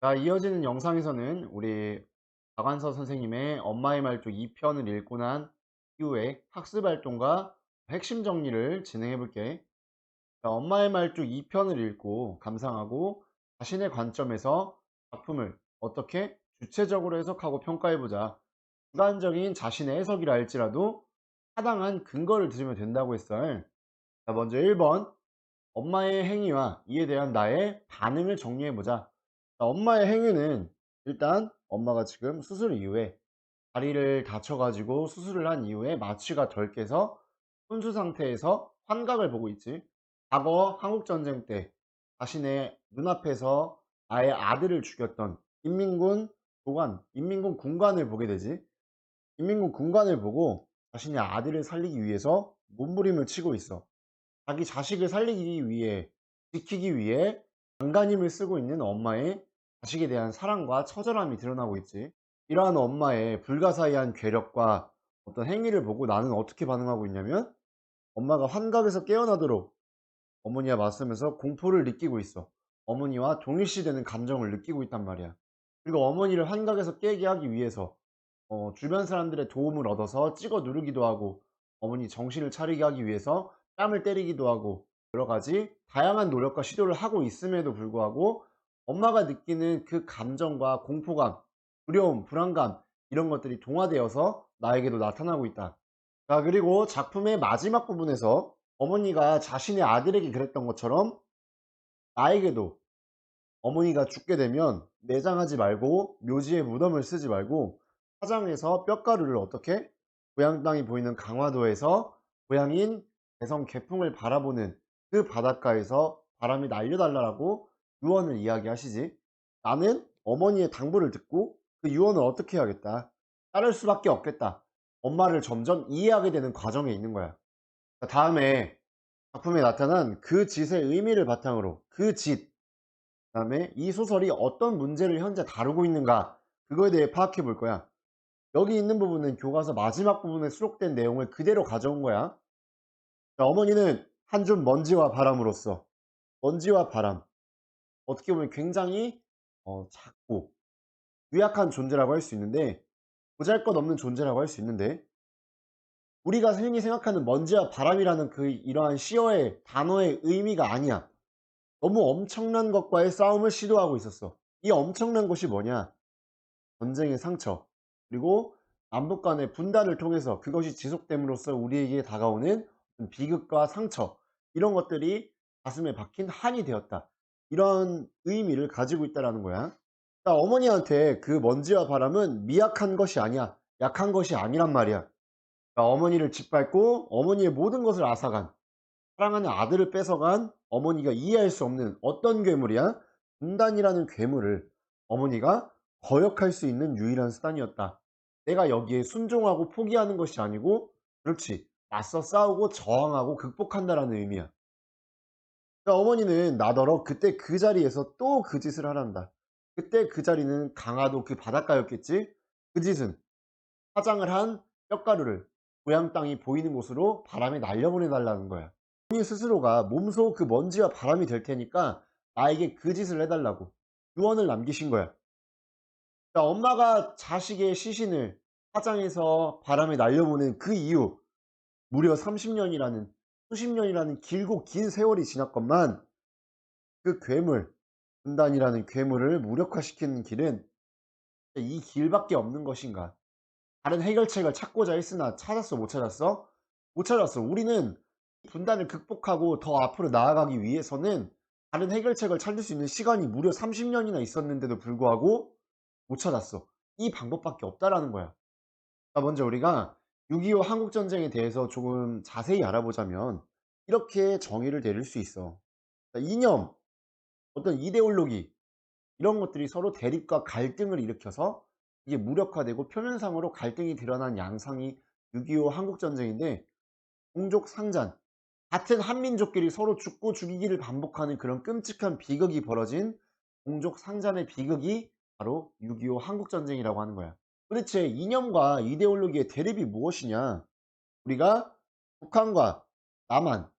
자, 이어지는 영상에서는 우리 박완서 선생님의 엄마의 말투 2편을 읽고 난 이후에 학습 활동과 핵심 정리를 진행해 볼게. 자, 엄마의 말투 2편을 읽고 감상하고 자신의 관점에서 작품을 어떻게 주체적으로 해석하고 평가해 보자. 주관적인 자신의 해석이라 할지라도 타당한 근거를 들으면 된다고 했어요. 자, 먼저 1번. 엄마의 행위와 이에 대한 나의 반응을 정리해 보자. 엄마의 행위는 일단 엄마가 지금 수술 이후에 다리를 다쳐가지고 수술을 한 이후에 마취가 덜 깨서 혼수 상태에서 환각을 보고 있지. 과거 한국전쟁 때 자신의 눈앞에서 아예 아들을 죽였던 인민군 인민군 군관을 보게 되지. 인민군 군관을 보고 자신의 아들을 살리기 위해서 몸부림을 치고 있어. 자기 자식을 살리기 위해, 지키기 위해 안간힘을 쓰고 있는 엄마의 자식에 대한 사랑과 처절함이 드러나고 있지. 이러한 엄마의 불가사의한 괴력과 어떤 행위를 보고 나는 어떻게 반응하고 있냐면, 엄마가 환각에서 깨어나도록 어머니와 맞서면서 공포를 느끼고 있어. 어머니와 동일시되는 감정을 느끼고 있단 말이야. 그리고 어머니를 환각에서 깨게 하기 위해서 주변 사람들의 도움을 얻어서 찍어 누르기도 하고, 어머니 정신을 차리게 하기 위해서 뺨을 때리기도 하고, 여러 가지 다양한 노력과 시도를 하고 있음에도 불구하고 엄마가 느끼는 그 감정과 공포감, 두려움, 불안감, 이런 것들이 동화되어서 나에게도 나타나고 있다. 자, 그리고 작품의 마지막 부분에서 어머니가 자신의 아들에게 그랬던 것처럼 나에게도 어머니가 죽게 되면 매장하지 말고 묘지에 무덤을 쓰지 말고 화장해서 뼈가루를 어떻게 고향 땅이 보이는 강화도에서 고향인 대성 개풍을 바라보는 그 바닷가에서 바람이 날려달라고 유언을 이야기하시지. 나는 어머니의 당부를 듣고 그 유언을 어떻게 해야겠다, 따를 수밖에 없겠다. 엄마를 점점 이해하게 되는 과정에 있는 거야. 다음에 작품에 나타난 그 짓의 의미를 바탕으로 그 짓, 그다음에 이 소설이 어떤 문제를 현재 다루고 있는가, 그거에 대해 파악해 볼 거야. 여기 있는 부분은 교과서 마지막 부분에 수록된 내용을 그대로 가져온 거야. 자, 어머니는 한 줌 먼지와 바람으로서, 먼지와 바람, 어떻게 보면 굉장히 작고 유약한 존재라고 할 수 있는데, 보잘것없는 존재라고 할 수 있는데, 우리가 흔히 생각하는 먼지와 바람이라는 그 이러한 시어의 단어의 의미가 아니야. 너무 엄청난 것과의 싸움을 시도하고 있었어. 이 엄청난 것이 뭐냐? 전쟁의 상처, 그리고 남북 간의 분단을 통해서 그것이 지속됨으로써 우리에게 다가오는 비극과 상처, 이런 것들이 가슴에 박힌 한이 되었다. 이런 의미를 가지고 있다라는 거야. 자, 어머니한테 그 먼지와 바람은 미약한 것이 아니야, 약한 것이 아니란 말이야. 자, 어머니를 짓밟고 어머니의 모든 것을 앗아간, 사랑하는 아들을 뺏어간 어머니가 이해할 수 없는 어떤 괴물이야? 분단이라는 괴물을 어머니가 거역할 수 있는 유일한 수단이었다. 내가 여기에 순종하고 포기하는 것이 아니고, 그렇지, 맞서 싸우고 저항하고 극복한다라는 의미야. 그러니까 어머니는 나더러 그때 그 자리에서 또 그 짓을 하란다. 그때 그 자리는 강화도 그 바닷가였겠지? 그 짓은 화장을 한 뼈가루를 고향 땅이 보이는 곳으로 바람에 날려보내 달라는 거야. 본인 스스로가 몸소 그 먼지와 바람이 될 테니까 나에게 그 짓을 해달라고 유언을 남기신 거야. 그러니까 엄마가 자식의 시신을 화장해서 바람에 날려보낸 그 이후 무려 30년이라는, 수십 년이라는 길고 긴 세월이 지났건만, 그 괴물, 분단이라는 괴물을 무력화시키는 길은 이 길밖에 없는 것인가. 다른 해결책을 찾고자 했으나 찾았어, 못 찾았어? 못 찾았어. 우리는 분단을 극복하고 더 앞으로 나아가기 위해서는 다른 해결책을 찾을 수 있는 시간이 무려 30년이나 있었는데도 불구하고 못 찾았어. 이 방법밖에 없다라는 거야. 자, 먼저 우리가 6.25 한국전쟁에 대해서 조금 자세히 알아보자면 이렇게 정의를 내릴 수 있어. 자, 이념, 어떤 이데올로기, 이런 것들이 서로 대립과 갈등을 일으켜서 이게 무력화되고 표면상으로 갈등이 드러난 양상이 6.25 한국전쟁인데, 종족 상잔, 같은 한민족끼리 서로 죽고 죽이기를 반복하는 그런 끔찍한 비극이 벌어진 종족 상잔의 비극이 바로 6.25 한국전쟁이라고 하는 거야. 도대체 이념과 이데올로기의 대립이 무엇이냐? 우리가 북한과 남한,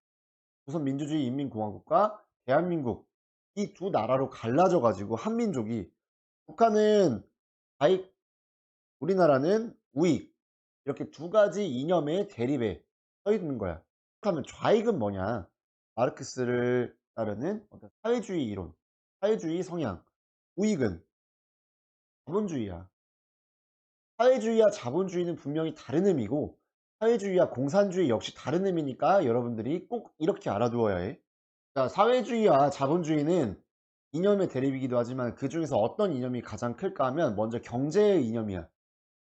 조선민주주의 인민공화국과 대한민국, 이 두 나라로 갈라져 가지고 한민족이 북한은 좌익, 우리나라는 우익. 이렇게 두 가지 이념의 대립에 서 있는 거야. 그러면 좌익은 뭐냐? 마르크스를 따르는 어떤 사회주의 이론, 사회주의 성향. 우익은 자본주의야. 사회주의와 자본주의는 분명히 다른 의미고 사회주의와 공산주의 역시 다른 의미니까 여러분들이 꼭 이렇게 알아두어야 해. 자, 사회주의와 자본주의는 이념의 대립이기도 하지만 그중에서 어떤 이념이 가장 클까 하면 먼저 경제의 이념이야.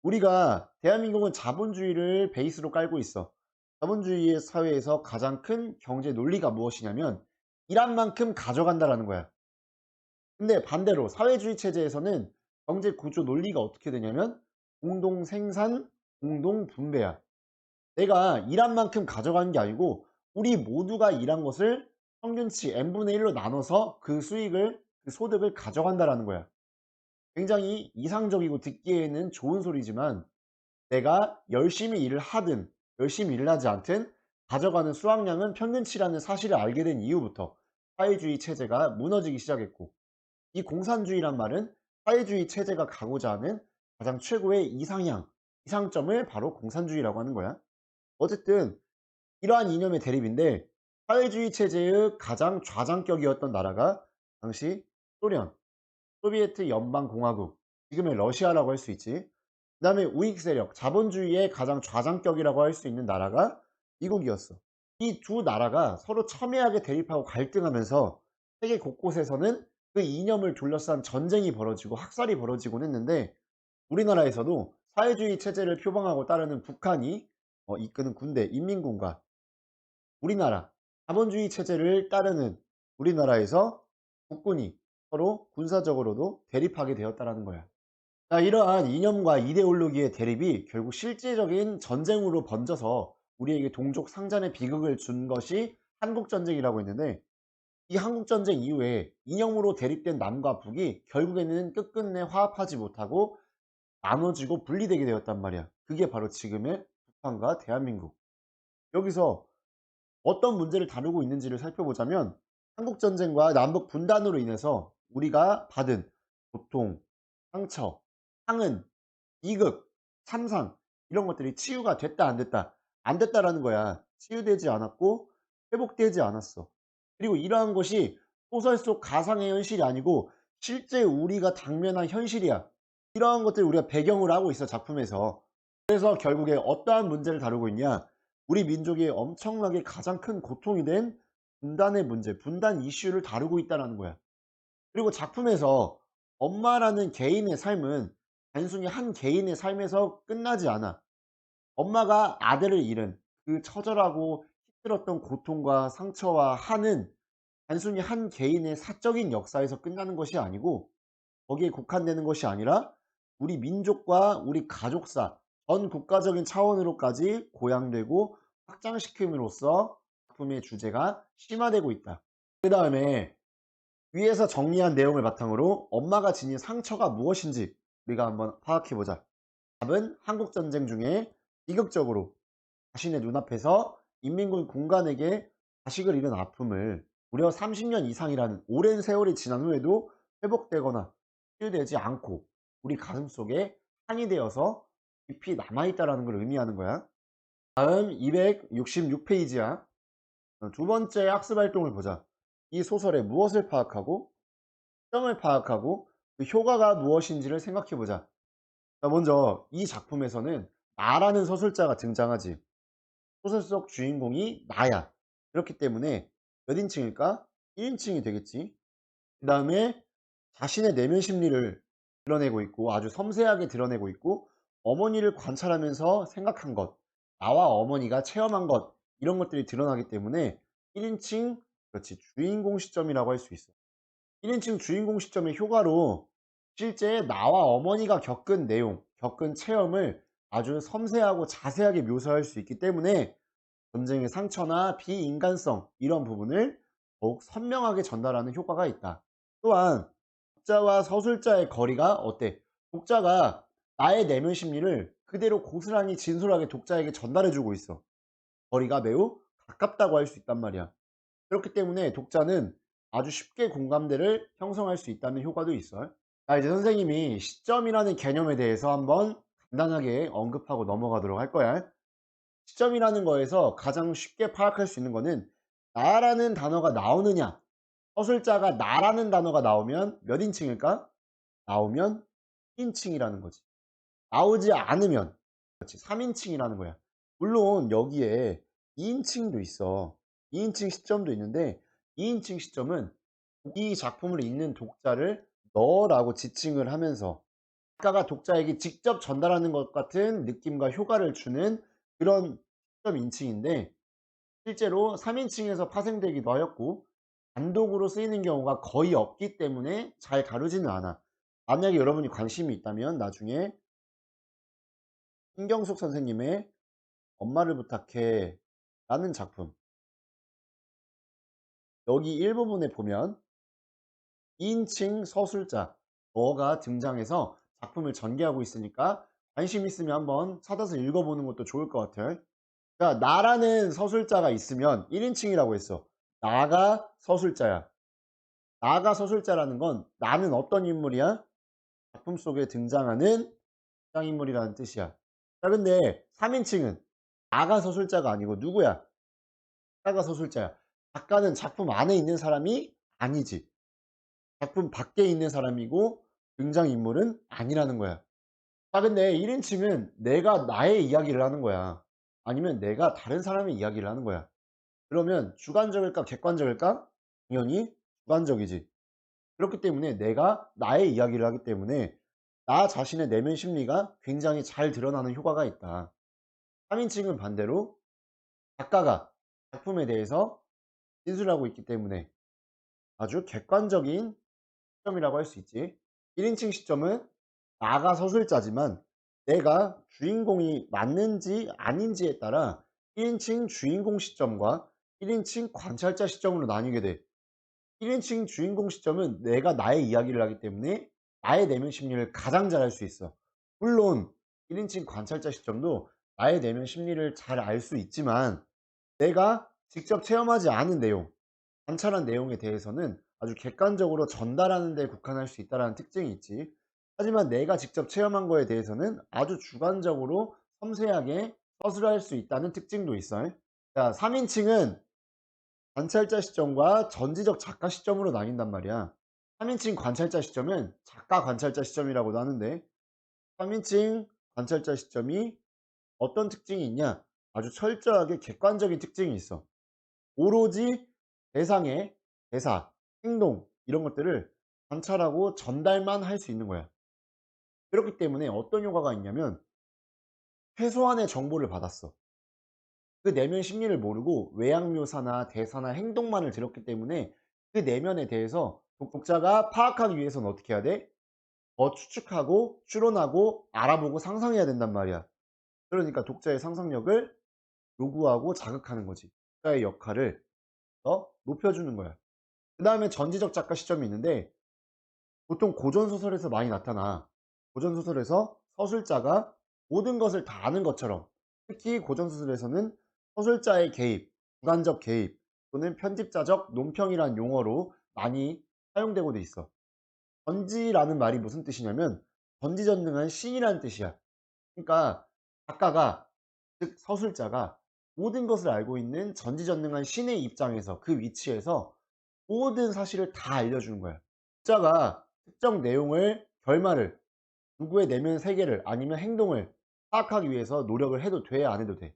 우리가 대한민국은 자본주의를 베이스로 깔고 있어. 자본주의 사회에서 가장 큰 경제 논리가 무엇이냐면 일한 만큼 가져간다라는 거야. 근데 반대로 사회주의 체제에서는 경제 구조 논리가 어떻게 되냐면 공동 생산, 공동 분배야. 내가 일한 만큼 가져가는 게 아니고 우리 모두가 일한 것을 평균치 n분의 1로 나눠서 그 수익을, 그 소득을 가져간다라는 거야. 굉장히 이상적이고 듣기에는 좋은 소리지만 내가 열심히 일을 하든 열심히 일을 하지 않든 가져가는 수확량은 평균치라는 사실을 알게 된 이후부터 사회주의 체제가 무너지기 시작했고, 이 공산주의란 말은 사회주의 체제가 가고자 하는 가장 최고의 이상향, 이상점을 바로 공산주의라고 하는 거야. 어쨌든 이러한 이념의 대립인데 사회주의 체제의 가장 좌장격이었던 나라가 당시 소련, 소비에트 연방공화국, 지금의 러시아라고 할 수 있지. 그 다음에 우익 세력, 자본주의의 가장 좌장격이라고 할 수 있는 나라가 미국이었어. 이 두 나라가 서로 첨예하게 대립하고 갈등하면서 세계 곳곳에서는 그 이념을 둘러싼 전쟁이 벌어지고 학살이 벌어지곤 했는데, 우리나라에서도 사회주의 체제를 표방하고 따르는 북한이 이끄는 군대 인민군과 우리나라 자본주의 체제를 따르는 우리나라에서 국군이 서로 군사적으로도 대립하게 되었다라는 거야. 자, 이러한 이념과 이데올로기의 대립이 결국 실제적인 전쟁으로 번져서 우리에게 동족 상잔의 비극을 준 것이 한국전쟁이라고 했는데, 이 한국전쟁 이후에 이념으로 대립된 남과 북이 결국에는 끝끝내 화합하지 못하고 나눠지고 분리되게 되었단 말이야. 그게 바로 지금의 북한과 대한민국. 여기서 어떤 문제를 다루고 있는지를 살펴보자면 한국전쟁과 남북 분단으로 인해서 우리가 받은 고통, 상처, 상흔, 비극, 참상, 이런 것들이 치유가 됐다 안 됐다? 안 됐다라는 거야. 치유되지 않았고 회복되지 않았어. 그리고 이러한 것이 소설 속 가상의 현실이 아니고 실제 우리가 당면한 현실이야. 이러한 것들을 우리가 배경으로 하고 있어, 작품에서. 그래서 결국에 어떠한 문제를 다루고 있냐, 우리 민족이 엄청나게 가장 큰 고통이 된 분단의 문제, 분단 이슈를 다루고 있다는 거야. 그리고 작품에서 엄마라는 개인의 삶은 단순히 한 개인의 삶에서 끝나지 않아. 엄마가 아들을 잃은 그 처절하고 힘들었던 고통과 상처와 한은 단순히 한 개인의 사적인 역사에서 끝나는 것이 아니고 거기에 국한되는 것이 아니라 우리 민족과 우리 가족사, 전 국가적인 차원으로까지 고양되고 확장시킴으로써 작품의 주제가 심화되고 있다. 그 다음에 위에서 정리한 내용을 바탕으로 엄마가 지닌 상처가 무엇인지 우리가 한번 파악해보자. 답은 한국전쟁 중에 비극적으로 자신의 눈앞에서 인민군 군관에게 자식을 잃은 아픔을 무려 30년 이상이라는 오랜 세월이 지난 후에도 회복되거나 치유되지 않고 우리 가슴속에 한이 되어서 깊이 남아있다는 걸 의미하는 거야. 다음 266페이지야. 두 번째 학습활동을 보자. 이 소설에 무엇을 파악하고 특성을 파악하고 그 효과가 무엇인지를 생각해 보자. 자, 먼저 이 작품에서는 나라는 서술자가 등장하지. 소설 속 주인공이 나야. 그렇기 때문에 몇 인칭일까? 1인칭이 되겠지. 그 다음에 자신의 내면 심리를 드러내고 있고 아주 섬세하게 드러내고 있고 어머니를 관찰하면서 생각한 것, 나와 어머니가 체험한 것, 이런 것들이 드러나기 때문에 1인칭, 그렇지, 주인공 시점이라고 할 수 있어. 1인칭 주인공 시점의 효과로 실제 나와 어머니가 겪은 내용, 겪은 체험을 아주 섬세하고 자세하게 묘사할 수 있기 때문에 전쟁의 상처나 비인간성, 이런 부분을 더욱 선명하게 전달하는 효과가 있다. 또한 독자와 서술자의 거리가 어때? 독자가 나의 내면 심리를 그대로 고스란히 진솔하게 독자에게 전달해 주고 있어. 거리가 매우 가깝다고 할 수 있단 말이야. 그렇기 때문에 독자는 아주 쉽게 공감대를 형성할 수 있다는 효과도 있어요. 자, 이제 선생님이 시점이라는 개념에 대해서 한번 간단하게 언급하고 넘어가도록 할 거야. 시점이라는 거에서 가장 쉽게 파악할 수 있는 거는 나라는 단어가 나오느냐. 서술자가 나라는 단어가 나오면 몇 인칭일까? 나오면 1인칭이라는 거지. 나오지 않으면 그렇지 3인칭이라는 거야. 물론 여기에 2인칭도 있어. 2인칭 시점도 있는데 2인칭 시점은 이 작품을 읽는 독자를 너라고 지칭을 하면서 작가가 독자에게 직접 전달하는 것 같은 느낌과 효과를 주는 그런 시점 인칭인데, 실제로 3인칭에서 파생되기도 하였고 단독으로 쓰이는 경우가 거의 없기 때문에 잘 다루지는 않아. 만약에 여러분이 관심이 있다면 나중에 신경숙 선생님의 엄마를 부탁해 라는 작품, 여기 일부분에 보면 2인칭 서술자 너가 등장해서 작품을 전개하고 있으니까 관심 있으면 한번 찾아서 읽어보는 것도 좋을 것 같아요. 자, 나라는 서술자가 있으면 1인칭이라고 했어. 나가 서술자야. 나가 서술자라는 건 나는 어떤 인물이야? 작품 속에 등장하는 등장인물이라는 뜻이야. 자, 근데 3인칭은 나가 서술자가 아니고 누구야? 작가가 서술자야. 작가는 작품 안에 있는 사람이 아니지. 작품 밖에 있는 사람이고 등장인물은 아니라는 거야. 아, 근데 1인칭은 내가 나의 이야기를 하는 거야. 아니면 내가 다른 사람의 이야기를 하는 거야. 그러면 주관적일까 객관적일까? 당연히 주관적이지. 그렇기 때문에 내가 나의 이야기를 하기 때문에 나 자신의 내면 심리가 굉장히 잘 드러나는 효과가 있다. 3인칭은 반대로 작가가 작품에 대해서 진술하고 있기 때문에 아주 객관적인 시점이라고 할 수 있지. 1인칭 시점은 나가 서술자지만 내가 주인공이 맞는지 아닌지에 따라 1인칭 주인공 시점과 1인칭 관찰자 시점으로 나뉘게 돼. 1인칭 주인공 시점은 내가 나의 이야기를 하기 때문에 나의 내면 심리를 가장 잘 알 수 있어. 물론 1인칭 관찰자 시점도 나의 내면 심리를 잘 알 수 있지만 내가 직접 체험하지 않은 내용, 관찰한 내용에 대해서는 아주 객관적으로 전달하는 데 국한할 수 있다는 특징이 있지. 하지만 내가 직접 체험한 거에 대해서는 아주 주관적으로 섬세하게 서술할 수 있다는 특징도 있어요. 자, 3인칭은 관찰자 시점과 전지적 작가 시점으로 나뉜단 말이야. 3인칭 관찰자 시점은 작가 관찰자 시점이라고도 하는데 3인칭 관찰자 시점이 어떤 특징이 있냐? 아주 철저하게 객관적인 특징이 있어. 오로지 대상의 대사, 행동 이런 것들을 관찰하고 전달만 할 수 있는 거야. 그렇기 때문에 어떤 효과가 있냐면 최소한의 정보를 받았어. 그 내면 심리를 모르고 외양 묘사나 대사나 행동만을 들었기 때문에 그 내면에 대해서 독자가 파악하기 위해서는 어떻게 해야 돼? 더 추측하고 추론하고 알아보고 상상해야 된단 말이야. 그러니까 독자의 상상력을 요구하고 자극하는 거지. 독자의 역할을 더 높여주는 거야. 그 다음에 전지적 작가 시점이 있는데 보통 고전소설에서 많이 나타나. 고전소설에서 서술자가 모든 것을 다 아는 것처럼, 특히 고전소설에서는 서술자의 개입, 주관적 개입 또는 편집자적 논평이란 용어로 많이 사용되고도 있어. 전지라는 말이 무슨 뜻이냐면 전지전능한 신이라는 뜻이야. 그러니까 작가가, 즉 서술자가 모든 것을 알고 있는 전지전능한 신의 입장에서 그 위치에서 모든 사실을 다 알려주는 거야. 독자가 특정 내용을, 결말을, 누구의 내면 세계를 아니면 행동을 파악하기 위해서 노력을 해도 돼, 안 해도 돼?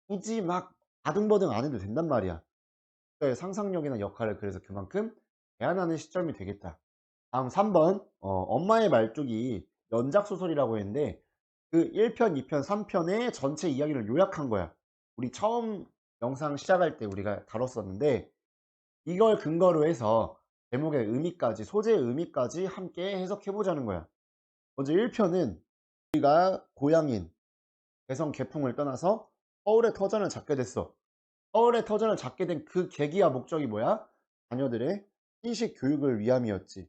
굳이 막 아등바등 안 해도 된단 말이야. 독자의 상상력이나 역할을 그래서 그만큼 제한하는 시점이 되겠다. 다음 3번, 엄마의 말뚝이 연작소설이라고 했는데 그 1편, 2편, 3편의 전체 이야기를 요약한 거야. 우리 처음 영상 시작할 때 우리가 다뤘었는데 이걸 근거로 해서 제목의 의미까지, 소재의 의미까지 함께 해석해 보자는 거야. 먼저 1편은 우리가 고향인 개성 개풍을 떠나서 서울의 터전을 잡게 됐어. 서울의 터전을 잡게 된 그 계기와 목적이 뭐야? 자녀들의 신식 교육을 위함이었지.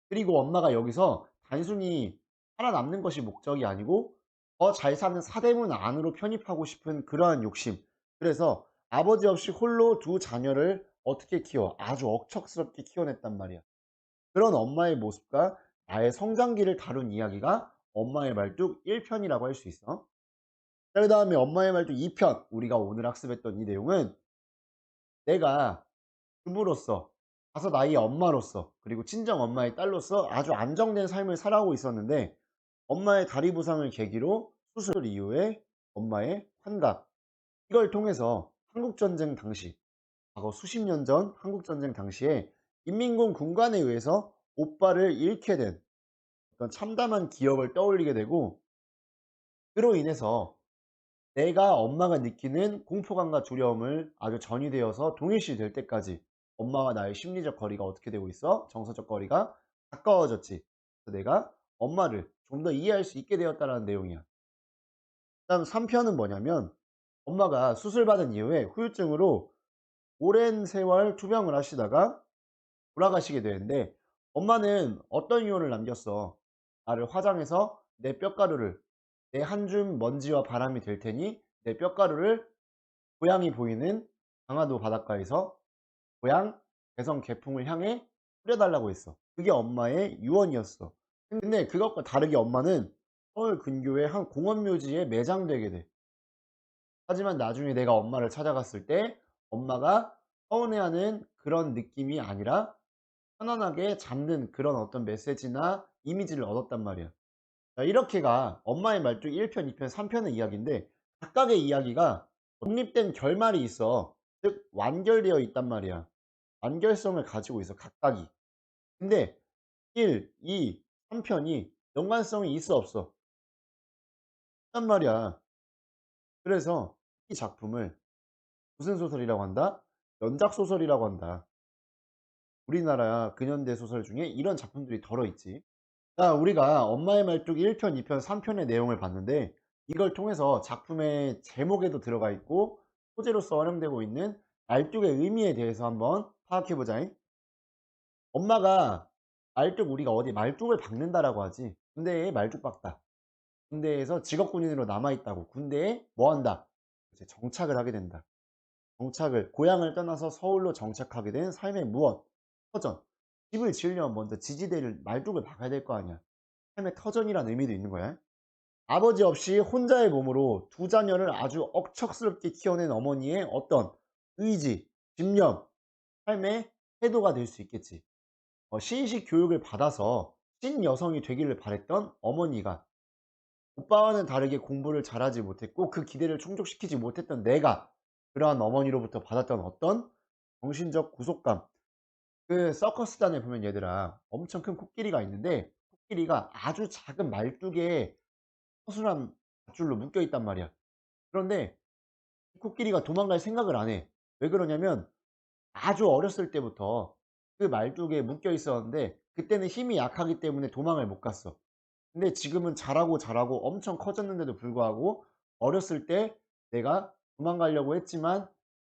그리고 엄마가 여기서 단순히 살아남는 것이 목적이 아니고 더 잘 사는 사대문 안으로 편입하고 싶은 그러한 욕심. 그래서 아버지 없이 홀로 두 자녀를 어떻게 키워? 아주 억척스럽게 키워냈단 말이야. 그런 엄마의 모습과 나의 성장기를 다룬 이야기가 엄마의 말뚝 1편이라고 할 수 있어. 자, 그 다음에 엄마의 말뚝 2편. 우리가 오늘 학습했던 이 내용은 내가 주부로서, 다섯 아이의 엄마로서, 그리고 친정 엄마의 딸로서 아주 안정된 삶을 살아오고 있었는데 엄마의 다리 부상을 계기로 수술 이후에 엄마의 환갑, 이걸 통해서 한국전쟁 당시, 과거 수십 년 전 한국전쟁 당시에 인민군 군관에 의해서 오빠를 잃게 된 어떤 참담한 기억을 떠올리게 되고, 그로 인해서 내가 엄마가 느끼는 공포감과 두려움을 아주 전이되어서 동일시 될 때까지 엄마와 나의 심리적 거리가 어떻게 되고 있어? 정서적 거리가 가까워졌지. 그래서 내가 엄마를 좀 더 이해할 수 있게 되었다는 내용이야. 다음 3편은 뭐냐면 엄마가 수술받은 이후에 후유증으로 오랜 세월 투병을 하시다가 돌아가시게 되는데 엄마는 어떤 유언을 남겼어? 나를 화장해서 내 뼈가루를, 내 한 줌 먼지와 바람이 될 테니 내 뼈가루를 고향이 보이는 강화도 바닷가에서 고향 개성 개풍을 향해 뿌려달라고 했어. 그게 엄마의 유언이었어. 근데 그것과 다르게 엄마는 서울 근교의 한 공원묘지에 매장되게 돼. 하지만 나중에 내가 엄마를 찾아갔을 때 엄마가 서운해하는 그런 느낌이 아니라 편안하게 잠든 그런 어떤 메시지나 이미지를 얻었단 말이야. 자, 이렇게가 엄마의 말뚝 1편, 2편, 3편의 이야기인데 각각의 이야기가 독립된 결말이 있어. 즉 완결되어 있단 말이야. 완결성을 가지고 있어 각각이. 근데 1, 2, 3편이 연관성이 있어 없어? 단 말이야. 그래서 이 작품을 무슨 소설이라고 한다? 연작 소설이라고 한다. 우리나라 근현대 소설 중에 이런 작품들이 덜어 있지. 자, 우리가 엄마의 말뚝 1편, 2편, 3편의 내용을 봤는데 이걸 통해서 작품의 제목에도 들어가 있고 소재로서 활용되고 있는 말뚝의 의미에 대해서 한번 파악해 보자. 엄마가 말뚝, 우리가 어디 말뚝을 박는다라고 하지. 군대에 말뚝 박다. 군대에서 직업군인으로 남아있다고. 군대에 뭐 한다? 이제 정착을 하게 된다. 정착을, 고향을 떠나서 서울로 정착하게 된 삶의 무엇, 터전. 집을 지으려면 먼저 지지대를, 말뚝을 박아야 될 거 아니야. 삶의 터전이라는 의미도 있는 거야. 아버지 없이 혼자의 몸으로 두 자녀를 아주 억척스럽게 키워낸 어머니의 어떤 의지, 집념, 삶의 태도가 될 수 있겠지. 신식 교육을 받아서 신여성이 되기를 바랬던 어머니가 오빠와는 다르게 공부를 잘하지 못했고 그 기대를 충족시키지 못했던 내가 그러한 어머니로부터 받았던 어떤 정신적 구속감. 그 서커스단에 보면 얘들아 엄청 큰 코끼리가 있는데 코끼리가 아주 작은 말뚝에 허술한 밧줄로 묶여 있단 말이야. 그런데 이 코끼리가 도망갈 생각을 안 해. 왜 그러냐면 아주 어렸을 때부터 그 말뚝에 묶여 있었는데 그때는 힘이 약하기 때문에 도망을 못 갔어. 근데 지금은 자라고 자라고 엄청 커졌는데도 불구하고 어렸을 때 내가 도망가려고 했지만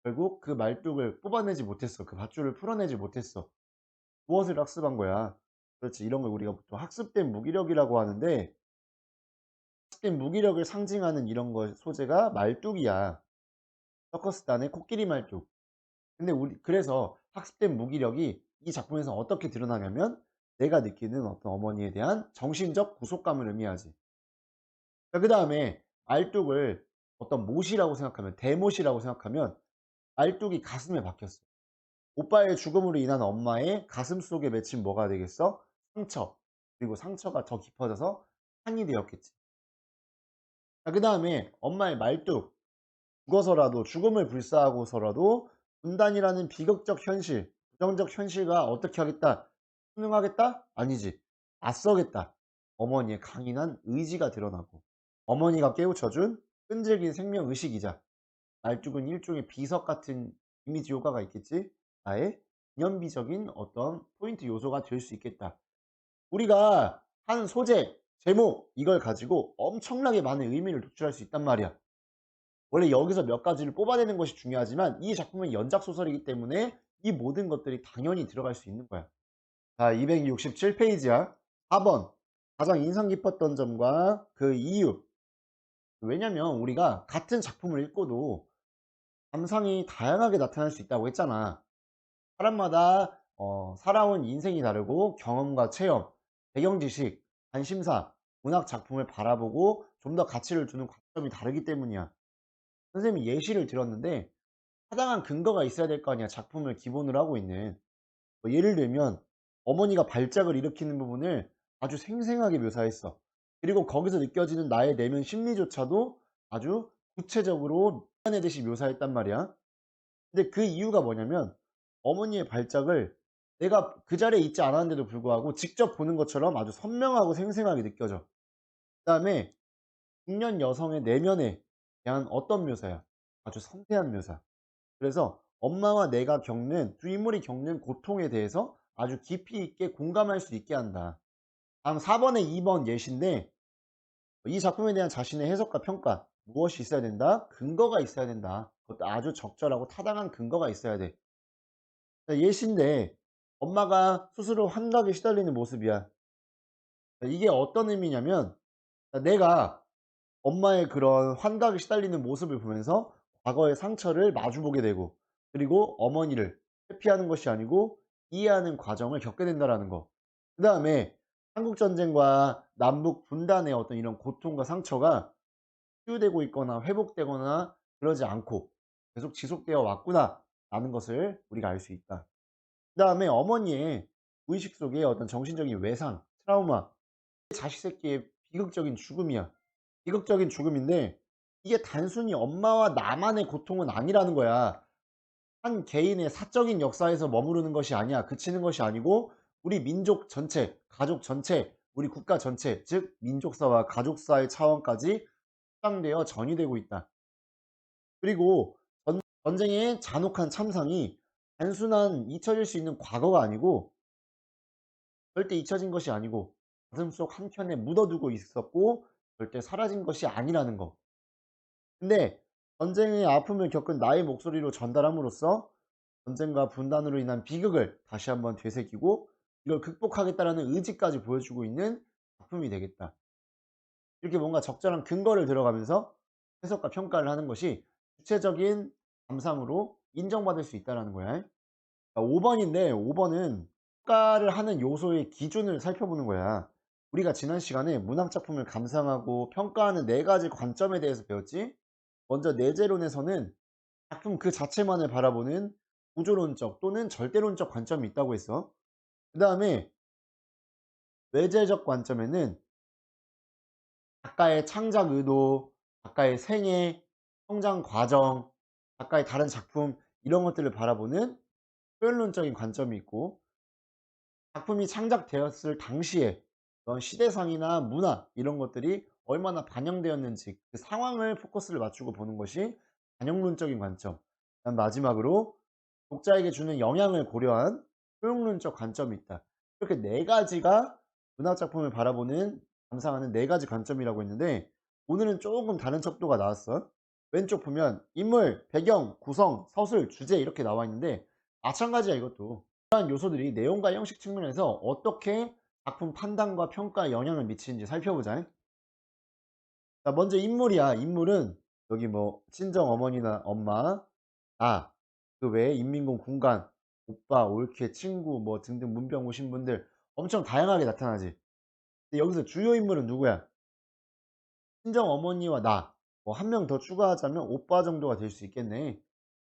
결국 그 말뚝을 뽑아내지 못했어. 그 밧줄을 풀어내지 못했어. 무엇을 학습한 거야? 그렇지. 이런 걸 우리가 보통 학습된 무기력이라고 하는데 학습된 무기력을 상징하는 이런 거 소재가 말뚝이야. 서커스단의 코끼리 말뚝. 근데 그래서 학습된 무기력이 이 작품에서 어떻게 드러나냐면 내가 느끼는 어떤 어머니에 대한 정신적 구속감을 의미하지. 자, 그 다음에 말뚝을 어떤 못이라고 생각하면, 대못이라고 생각하면 말뚝이 가슴에 박혔어. 오빠의 죽음으로 인한 엄마의 가슴 속에 맺힌 뭐가 되겠어? 상처. 그리고 상처가 더 깊어져서 한이 되었겠지. 자, 그 다음에 엄마의 말뚝. 죽어서라도, 죽음을 불사하고서라도 분단이라는 비극적 현실, 부정적 현실과 어떻게 하겠다? 순응하겠다? 아니지. 맞서겠다. 어머니의 강인한 의지가 드러나고 어머니가 깨우쳐준 끈질긴 생명의식이자 말뚝은 일종의 비석 같은 이미지 효과가 있겠지. 나의 기념비적인 어떤 포인트 요소가 될 수 있겠다. 우리가 한 소재, 제목 이걸 가지고 엄청나게 많은 의미를 도출할 수 있단 말이야. 원래 여기서 몇 가지를 뽑아내는 것이 중요하지만 이 작품은 연작 소설이기 때문에 이 모든 것들이 당연히 들어갈 수 있는 거야. 자, 267페이지야. 4번. 가장 인상 깊었던 점과 그 이유. 왜냐면 우리가 같은 작품을 읽고도 감상이 다양하게 나타날 수 있다고 했잖아. 사람마다 살아온 인생이 다르고 경험과 체험, 배경 지식, 관심사, 문학 작품을 바라보고 좀 더 가치를 두는 관점이 다르기 때문이야. 선생님이 예시를 들었는데 타당한 근거가 있어야 될 거 아니야. 작품을 기본으로 하고 있는. 뭐 예를 들면 어머니가 발작을 일으키는 부분을 아주 생생하게 묘사했어. 그리고 거기서 느껴지는 나의 내면 심리조차도 아주 구체적으로 미안해듯이 묘사했단 말이야. 근데 그 이유가 뭐냐면 어머니의 발작을 내가 그 자리에 있지 않았는데도 불구하고 직접 보는 것처럼 아주 선명하고 생생하게 느껴져. 그다음에 중년 여성의 내면에 대한 어떤 묘사야? 아주 섬세한 묘사. 그래서 엄마와 내가 겪는 두 인물이 겪는 고통에 대해서 아주 깊이 있게 공감할 수 있게 한다. 다음 4번에 2번 예시인데 이 작품에 대한 자신의 해석과 평가 무엇이 있어야 된다? 근거가 있어야 된다. 그것도 아주 적절하고 타당한 근거가 있어야 돼. 예시인데 엄마가 스스로 환각에 시달리는 모습이야. 이게 어떤 의미냐면 내가 엄마의 그런 환각에 시달리는 모습을 보면서 과거의 상처를 마주보게 되고 그리고 어머니를 회피하는 것이 아니고 이해하는 과정을 겪게 된다라는 거. 그다음에 한국 전쟁과 남북 분단의 어떤 이런 고통과 상처가 치유되고 있거나 회복되거나 그러지 않고 계속 지속되어 왔구나라는 것을 우리가 알 수 있다. 그다음에 어머니의 무의식 속에 어떤 정신적인 외상, 트라우마, 자식 새끼의 비극적인 죽음이야. 비극적인 죽음인데 이게 단순히 엄마와 나만의 고통은 아니라는 거야. 한 개인의 사적인 역사에서 머무르는 것이 아니야. 그치는 것이 아니고 우리 민족 전체, 가족 전체, 우리 국가 전체, 즉 민족사와 가족사의 차원까지 확장되어 전이되고 있다. 그리고 전쟁의 잔혹한 참상이 단순한 잊혀질 수 있는 과거가 아니고 절대 잊혀진 것이 아니고 가슴속 한켠에 묻어두고 있었고 절대 사라진 것이 아니라는 거. 근데 전쟁의 아픔을 겪은 나의 목소리로 전달함으로써 전쟁과 분단으로 인한 비극을 다시 한번 되새기고 이걸 극복하겠다라는 의지까지 보여주고 있는 작품이 되겠다. 이렇게 뭔가 적절한 근거를 들어가면서 해석과 평가를 하는 것이 구체적인 감상으로 인정받을 수 있다는 거야. 5번인데 5번은 평가를 하는 요소의 기준을 살펴보는 거야. 우리가 지난 시간에 문학작품을 감상하고 평가하는 4가지 관점에 대해서 배웠지. 먼저 내재론에서는 작품 그 자체만을 바라보는 구조론적 또는 절대론적 관점이 있다고 했어. 그 다음에 외재적 관점에는 작가의 창작 의도, 작가의 생애, 성장 과정, 작가의 다른 작품 이런 것들을 바라보는 표현론적인 관점이 있고 작품이 창작되었을 당시에 그런 시대상이나 문화 이런 것들이 얼마나 반영되었는지 그 상황을 포커스를 맞추고 보는 것이 반영론적인 관점. 그다음 마지막으로 독자에게 주는 영향을 고려한 효용론적 관점이 있다. 이렇게 4가지가 문학작품을 바라보는 감상하는 4가지 관점이라고 했는데 오늘은 조금 다른 척도가 나왔어. 왼쪽 보면 인물, 배경, 구성, 서술, 주제 이렇게 나와 있는데 마찬가지야 이것도. 이러한 요소들이 내용과 형식 측면에서 어떻게 작품 판단과 평가에 영향을 미치는지 살펴보자. 자, 먼저 인물이야. 인물은 여기 뭐 친정 어머니나 엄마, 나, 그 외에 인민군 군관, 오빠, 올케, 친구 뭐 등등 문병 오신 분들 엄청 다양하게 나타나지. 근데 여기서 주요 인물은 누구야? 친정 어머니와 나. 뭐 한 명 더 추가하자면 오빠 정도가 될 수 있겠네.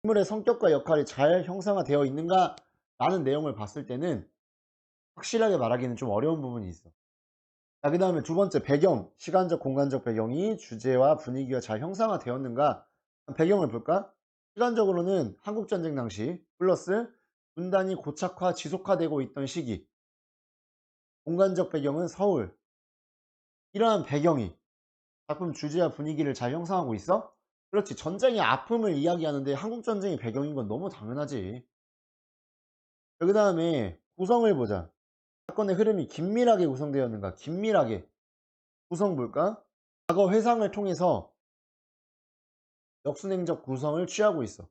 인물의 성격과 역할이 잘 형상화되어 있는가? 라는 내용을 봤을 때는 확실하게 말하기는 좀 어려운 부분이 있어. 자, 그 다음에 두 번째 배경, 시간적, 공간적 배경이 주제와 분위기가 잘 형상화되었는가? 배경을 볼까? 시간적으로는 한국전쟁 당시 플러스 분단이 고착화, 지속화되고 있던 시기. 공간적 배경은 서울. 이러한 배경이 작품 주제와 분위기를 잘 형성하고 있어? 그렇지. 전쟁의 아픔을 이야기하는데 한국전쟁이 배경인 건 너무 당연하지. 그 다음에 구성을 보자. 사건의 흐름이 긴밀하게 구성되었는가? 긴밀하게. 구성 볼까? 과거 회상을 통해서 역순행적 구성을 취하고 있어.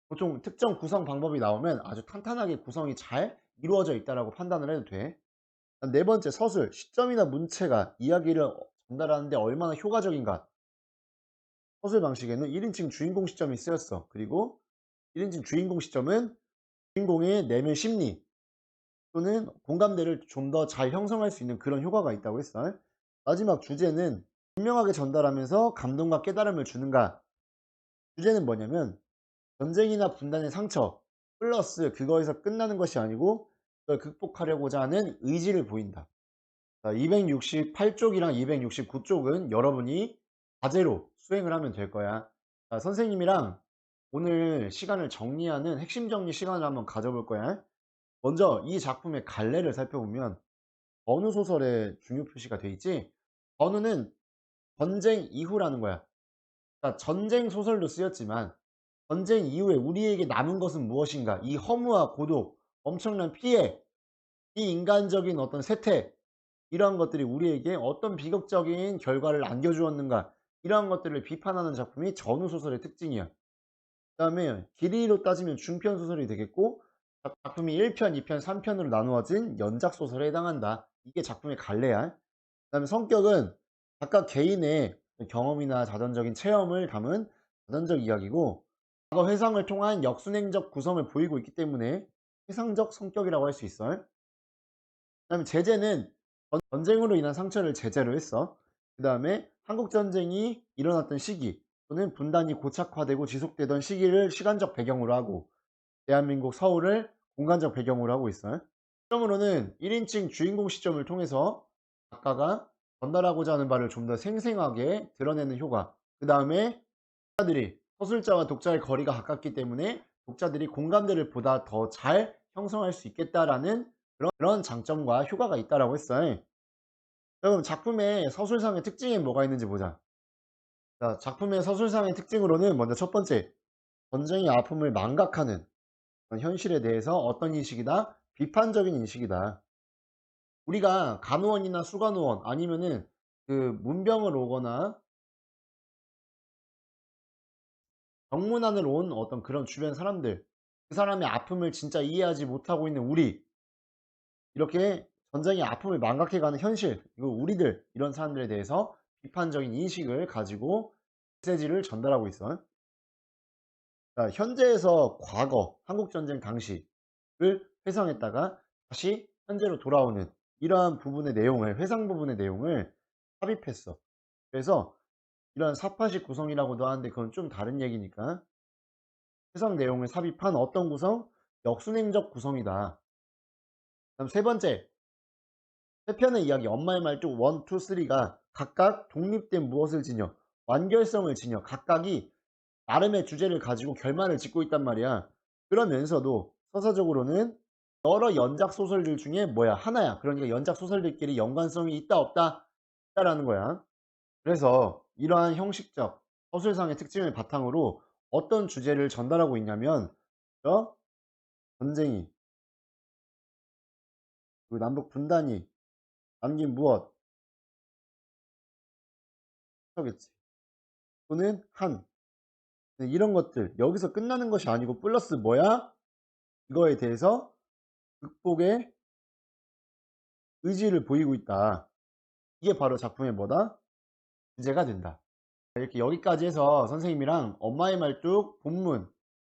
보통 특정 구성 방법이 나오면 아주 탄탄하게 구성이 잘 이루어져 있다고 판단을 해도 돼. 네 번째 서술, 시점이나 문체가 이야기를 전달하는 데 얼마나 효과적인가. 서술 방식에는 1인칭 주인공 시점이 쓰였어. 그리고 1인칭 주인공 시점은 주인공의 내면 심리, 또는 공감대를 좀 더 잘 형성할 수 있는 그런 효과가 있다고 했어. 마지막 주제는 분명하게 전달하면서 감동과 깨달음을 주는가. 주제는 뭐냐면 전쟁이나 분단의 상처 플러스 그거에서 끝나는 것이 아니고 그걸 극복하려고자 하는 의지를 보인다. 268쪽이랑 269쪽은 여러분이 과제로 수행을 하면 될 거야. 자, 선생님이랑 오늘 시간을 정리하는 핵심 정리 시간을 한번 가져볼 거야. 먼저 이 작품의 갈래를 살펴보면 전후 소설에 중요 표시가 돼 있지. 전후는 전쟁 이후라는 거야. 그러니까 전쟁 소설로 쓰였지만 전쟁 이후에 우리에게 남은 것은 무엇인가? 이 허무와 고독, 엄청난 피해, 비인간적인 어떤 세태, 이러한 것들이 우리에게 어떤 비극적인 결과를 안겨주었는가? 이러한 것들을 비판하는 작품이 전후 소설의 특징이야. 그다음에 길이로 따지면 중편 소설이 되겠고 작품이 1편, 2편, 3편으로 나누어진 연작 소설에 해당한다. 이게 작품의 갈래야. 그다음에 성격은 각각 개인의 경험이나 자전적인 체험을 담은 자전적 이야기고 과거 회상을 통한 역순행적 구성을 보이고 있기 때문에 회상적 성격이라고 할 수 있어. 그다음에 제재는 전쟁으로 인한 상처를 제재로 했어. 그다음에 한국 전쟁이 일어났던 시기 또는 분단이 고착화되고 지속되던 시기를 시간적 배경으로 하고 대한민국 서울을 공간적 배경으로 하고 있어요. 시점으로는 1인칭 주인공 시점을 통해서 작가가 전달하고자 하는 바를 좀 더 생생하게 드러내는 효과. 그 다음에 독자들이 서술자와 독자의 거리가 가깝기 때문에 독자들이 공감대를 보다 더 잘 형성할 수 있겠다라는 그런 장점과 효과가 있다라고 했어요. 그럼 작품의 서술상의 특징이 뭐가 있는지 보자. 자, 작품의 서술상의 특징으로는 먼저 첫 번째, 전쟁의 아픔을 망각하는 현실에 대해서 어떤 인식이다? 비판적인 인식이다. 우리가 간호원이나 수간호원 아니면은 그 문병을 오거나 병문안을 온 어떤 그런 주변 사람들, 그 사람의 아픔을 진짜 이해하지 못하고 있는 우리, 이렇게 전쟁의 아픔을 망각해가는 현실, 그리고 우리들 이런 사람들에 대해서 비판적인 인식을 가지고 메시지를 전달하고 있어. 자, 현재에서 과거 한국전쟁 당시를 회상했다가 다시 현재로 돌아오는 이러한 부분의 내용을 회상 부분의 내용을 삽입했어. 그래서 이런 사파식 구성이라고도 하는데 그건 좀 다른 얘기니까 회상 내용을 삽입한 어떤 구성? 역순행적 구성이다. 그다음 세 번째, 세 편의 이야기 엄마의 말뚝 1, 2, 3가 각각 독립된 무엇을 지녀 완결성을 지녀 각각이 나름의 주제를 가지고 결말을 짓고 있단 말이야. 그러면서도 서사적으로는 여러 연작 소설들 중에 뭐야 하나야. 그러니까 연작 소설들끼리 연관성이 있다 없다 있다라는 거야. 그래서 이러한 형식적 서술상의 특징을 바탕으로 어떤 주제를 전달하고 있냐면 전쟁이 그 남북 분단이 남긴 무엇 겠지 또는 한 이런 것들 여기서 끝나는 것이 아니고 플러스 뭐야 이거에 대해서 극복의 의지를 보이고 있다. 이게 바로 작품의 뭐다? 주제가 된다. 이렇게 여기까지 해서 선생님이랑 엄마의 말뚝 본문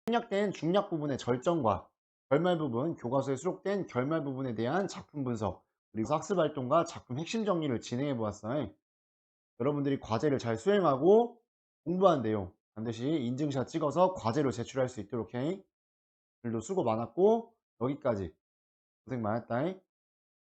생략된 중략 부분의 절정과 결말 부분, 교과서에 수록된 결말 부분에 대한 작품 분석, 그리고 학습 활동과 작품 핵심 정리를 진행해 보았어요. 여러분들이 과제를 잘 수행하고 공부한 내용 반드시 인증샷 찍어서 과제로 제출할 수 있도록 해. 오늘도 수고 많았고 여기까지 고생 많았다.